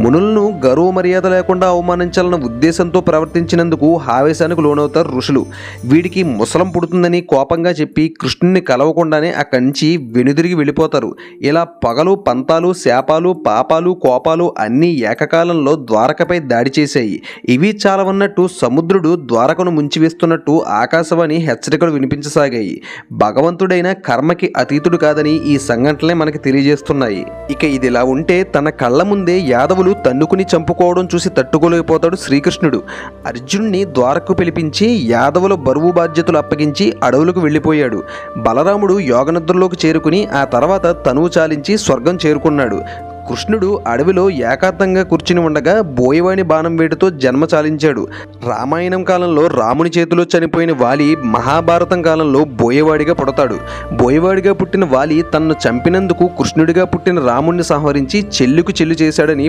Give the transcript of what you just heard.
మునులను గౌరవ మర్యాద లేకుండా అవమానించాలన్న ఉద్దేశంతో ప్రవర్తించినందుకు ఆవేశానికి లోనవుతారు ఋషులు. వీడికి ముసలం పుడుతుందని కోపంగా చెప్పి కృష్ణుని కలవకుండానే అక్కడి నుంచి వెనుదిరిగి వెళ్ళిపోతారు. ఇలా పగలు పంతాలు, శాపాలు, పాపాలు, కోపాలు అన్నీ ఏకకాలంలో ద్వారకపై దాడి చేశాయి. ఇవి చాలవన్నట్టు సముద్రుడు ద్వారకను ముంచివేస్తున్నట్టు ఆకాశవాణి హెచ్చరికలు వినిపించసాగాయి. భగవంతుడైన కర్మకి అతీతుడు కాదని ఈ సంఘటనలే మనకి తెలియజేస్తున్నాయి. ఇక ఇదిలా ఉంటే తన కళ్ళ ముందే యాదవులు తన్నుకుని చంపుకోవడం చూసి తట్టుకోలేకపోతాడు శ్రీకృష్ణుడు. అర్జునుడిని ద్వారకు పిలిపించి యాదవుల బరువు బాధ్యతలు అప్పగించి అడవులకు వెళ్ళిపోయాడు. బలరాముడు యోగనిద్రలోకి చేరుకుని ఆ తర్వాత తనువు చాలించి స్వర్గం చేరుకున్నాడు. కృష్ణుడు అడవిలో ఏకాంతంగా కూర్చుని ఉండగా బోయవాడి బాణం వేటుతో జన్మ చాలించాడు. రామాయణం కాలంలో రాముని చేతిలో చనిపోయిన వాలి మహాభారతం కాలంలో బోయవాడిగా పుడతాడు. బోయవాడిగా పుట్టిన వాలి తనను చంపినందుకు కృష్ణుడిగా పుట్టిన రాముణ్ణి సంహరించి చెల్లుకు చెల్లు చేశాడని